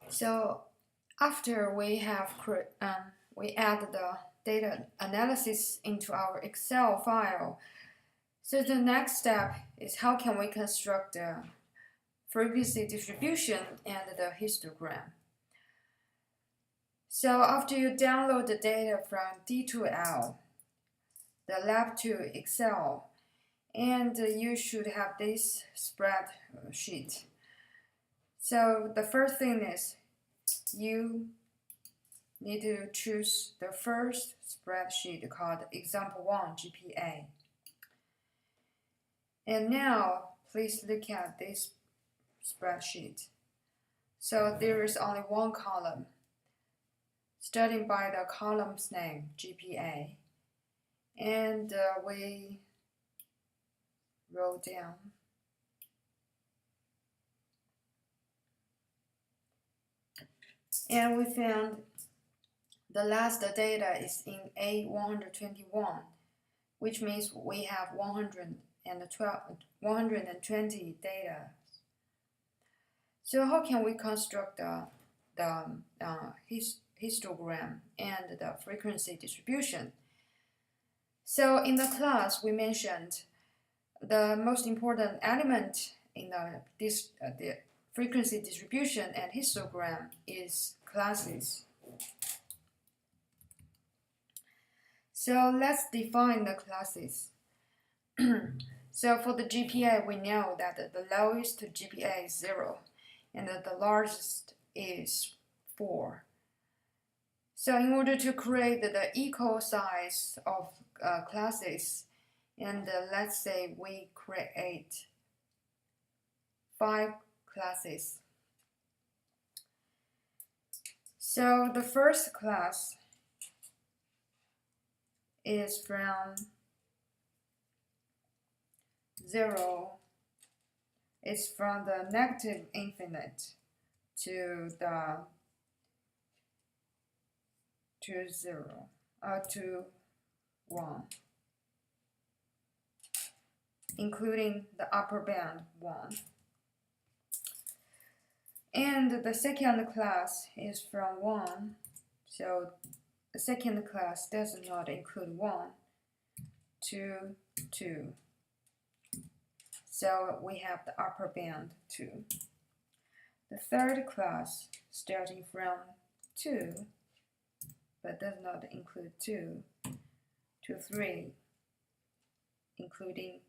So after we have we add the data analysis into our Excel file. So the next step is how can we construct the frequency distribution and the histogram. So after you download the data from D2L, the Lab 2 Excel, and you should have this spreadsheet. So the first thing is you need to choose the first spreadsheet called Example 1 GPA. And now please look at this spreadsheet. So there is only one column, starting by the column's name, GPA. And we roll down. And we found the last data is in A121, which means we have 120 data. So how can we construct the histogram and the frequency distribution? So in the class, we mentioned the most important element in the frequency distribution and histogram is classes. So let's define the classes. So for the GPA, we know that the lowest GPA is 0 and that the largest is 4. So in order to create the equal size of classes, and let's say we create 5 classes. So the first class is from 0, it's from the negative infinite to 1, including the upper bound 1. And the second class is from 1, so the second class does not include 1 to 2. So we have the upper bound 2. The third class starting from 2, but does not include 2 to 3, including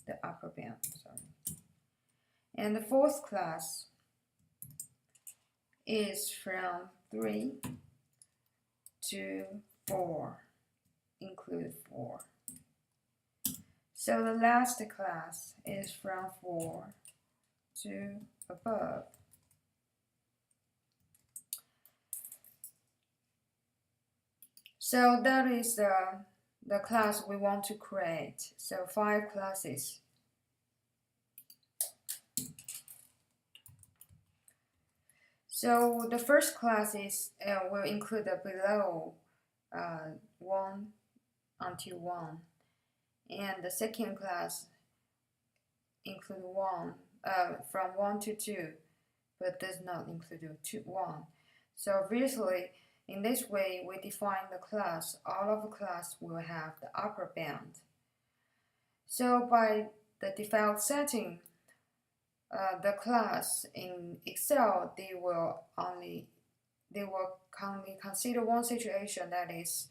the upper bound. And the fourth class is from 3 to 4, include 4. So the last class is from 4 to above. So that is the class we want to create. So 5 classes. So the first class will include the below 1 until 1. And the second class include 1 from 1 to 2, but does not include 1. So obviously, in this way, we define the class. All of the class will have the upper bound. So by the default setting, the class in Excel, they will only consider one situation, that is,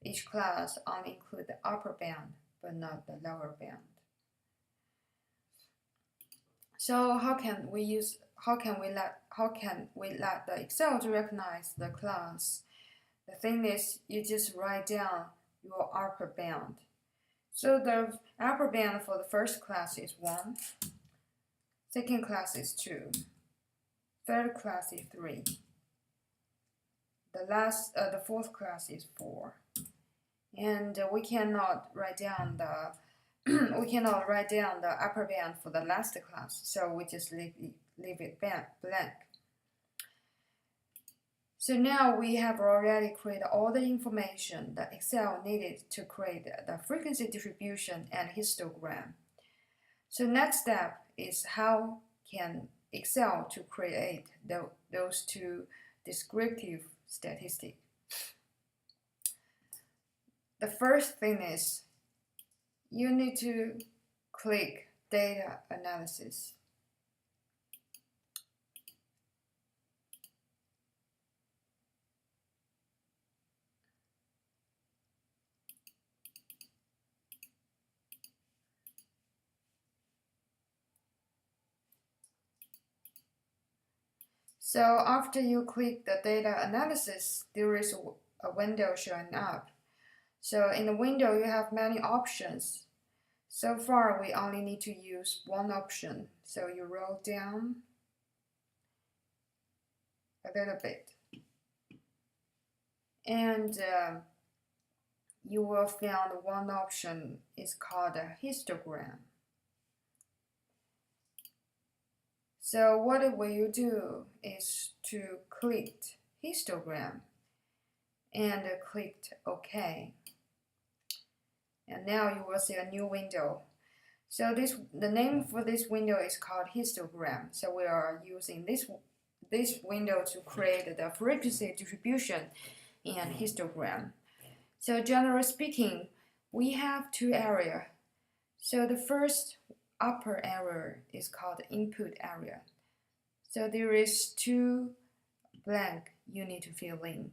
each class only include the upper bound but not the lower bound. So how can we let the Excel to recognize the class? The thing is, you just write down your upper bound. So the upper bound for the first class is 1, second class is 2, third class is 3, the fourth class is 4, and we cannot write down the upper bound for the last class, so we just leave it blank. So now we have already created all the information that Excel needed to create the frequency distribution and histogram. So next step is how can Excel to create those two descriptive statistics. The first thing is you need to click Data Analysis. So after you click the Data Analysis, there is a window showing up. So in the window, you have many options. So far, we only need to use one option. So you roll down a little bit. And you will find one option is called a histogram. So what will you do is to click histogram and click OK. And now you will see a new window. So the name for this window is called histogram. So we are using this window to create the frequency distribution in histogram. So generally speaking, we have two areas. So the first upper area is called input area. So there is two blank you need to fill in.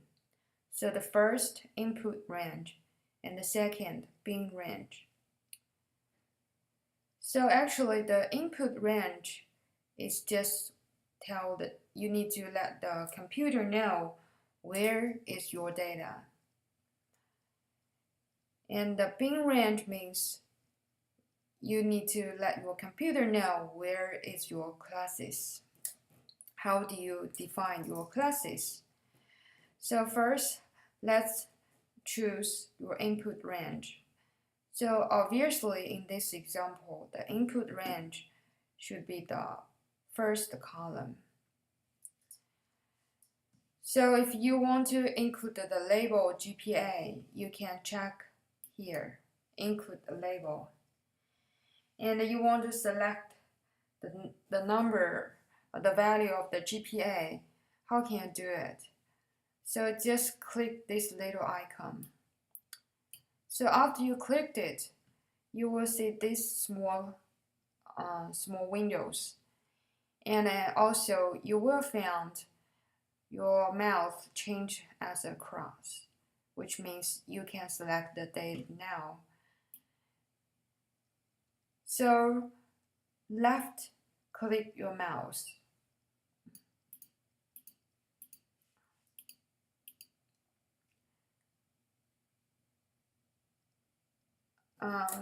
So the first input range and the second bin range. So actually the input range is just tell that you need to let the computer know where is your data. And the bin range means you need to let your computer know where is your classes. How do you define your classes? So first, let's choose your input range. So obviously in this example, the input range should be the first column. So if you want to include the label GPA, you can check here, include the label. And you want to select the number, the value of the GPA. How can you do it? So just click this little icon. So after you clicked it, you will see these small windows. And also you will find your mouse change as a cross, which means you can select the date now. So left click your mouse.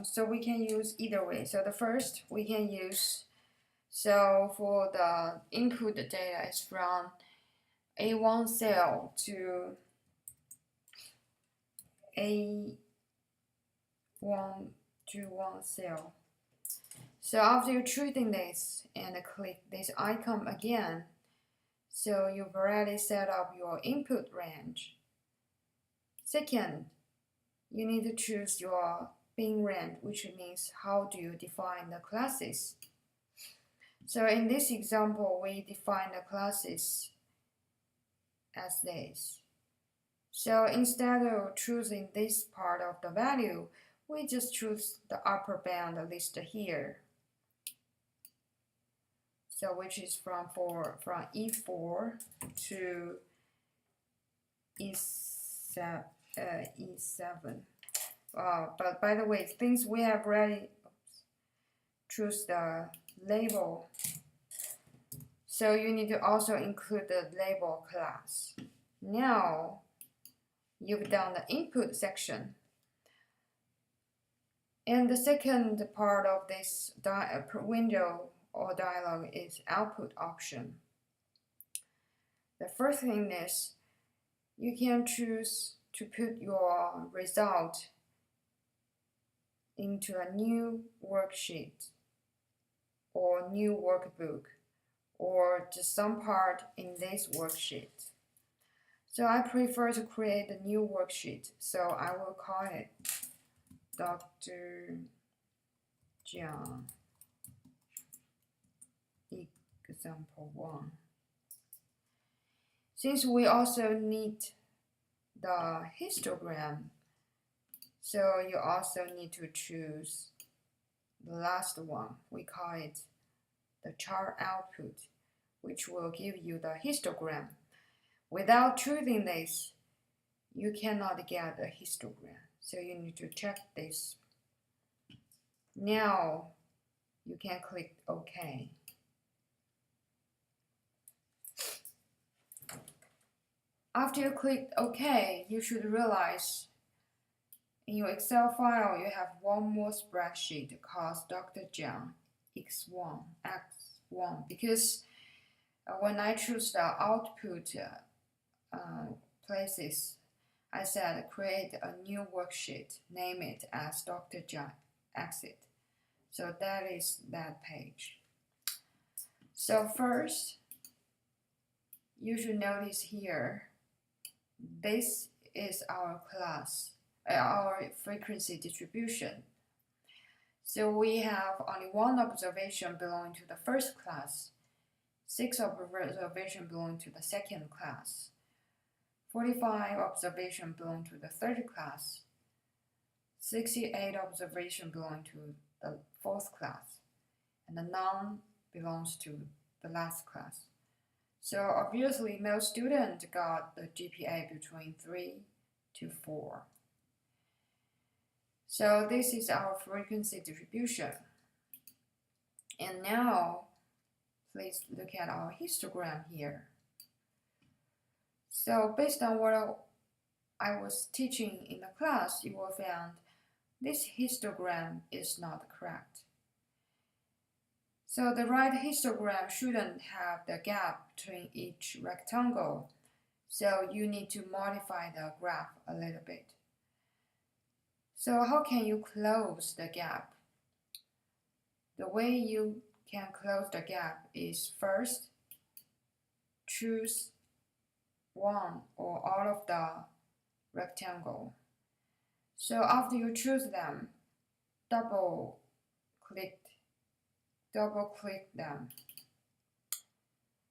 So we can use either way. So the first we can use, so for the input data is from A1 cell to A1 to 1 cell. So after you choosing this and click this icon again, so you've already set up your input range. Second, you need to choose your bin range, which means how do you define the classes. So in this example, we define the classes as this. So instead of choosing this part of the value, we just choose the upper bound list here. So which is from E4 to E7. But by the way, since we have already choose the label, so you need to also include the label class. Now you've done the input section. And the second part of this window or dialog is output option. The first thing is you can choose to put your result into a new worksheet or new workbook or just some part in this worksheet. So I prefer to create a new worksheet, so I will call it Dr. Jiang example 1. Since we also need the histogram, so you also need to choose the last one. We call it the chart output, which will give you the histogram. Without choosing this, you cannot get a histogram. So you need to check this. Now you can click OK. After you click OK, you should realize in your Excel file you have one more spreadsheet called Dr. Jiang X1 because when I choose the output places, I said create a new worksheet, name it as Dr. Jiang Exit. So that is that page. So first, you should notice here, this is our class, our frequency distribution. So we have only one observation belonging to the first class, 6 observations belong to the second class, 45 observations belong to the third class, 68 observations belong to the fourth class, and the none belongs to the last class. So obviously most students got the GPA between 3 to 4. So this is our frequency distribution. And now please look at our histogram here. So based on what I was teaching in the class, you will find this histogram is not correct. So the right histogram shouldn't have the gap between each rectangle. So you need to modify the graph a little bit. So how can you close the gap? The way you can close the gap is first choose one or all of the rectangle. So after you choose them, double click them.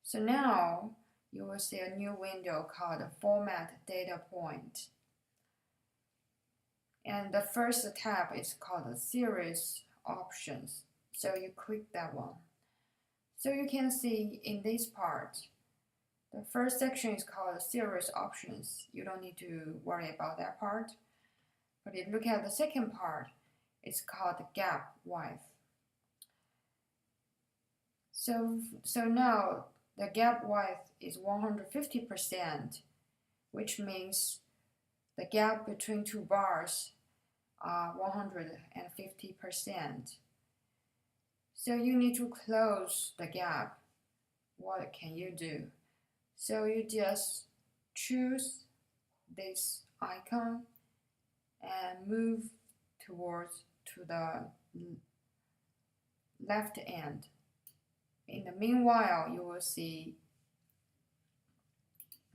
So now you will see a new window called Format Data Point. And the first tab is called Series Options. So you click that one. So you can see in this part, the first section is called Series Options. You don't need to worry about that part. But if you look at the second part, it's called Gap Width. So now the gap width is 150%, which means the gap between two bars are 150%. So you need to close the gap. What can you do? So you just choose this icon and move towards to the left end. In the meanwhile, you will see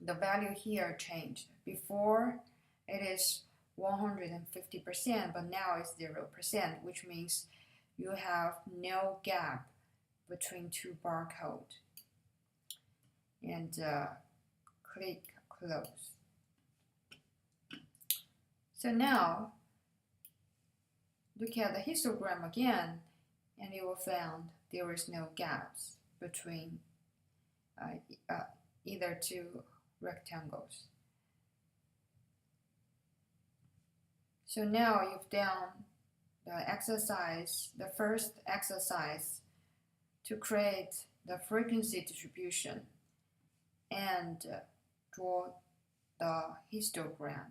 the value here changed. Before it is 150%, but now it's 0%, which means you have no gap between two barcodes. And click close. So now look at the histogram again, and you will find there is no gaps between either two rectangles. So now you've done the first exercise to create the frequency distribution and draw the histogram.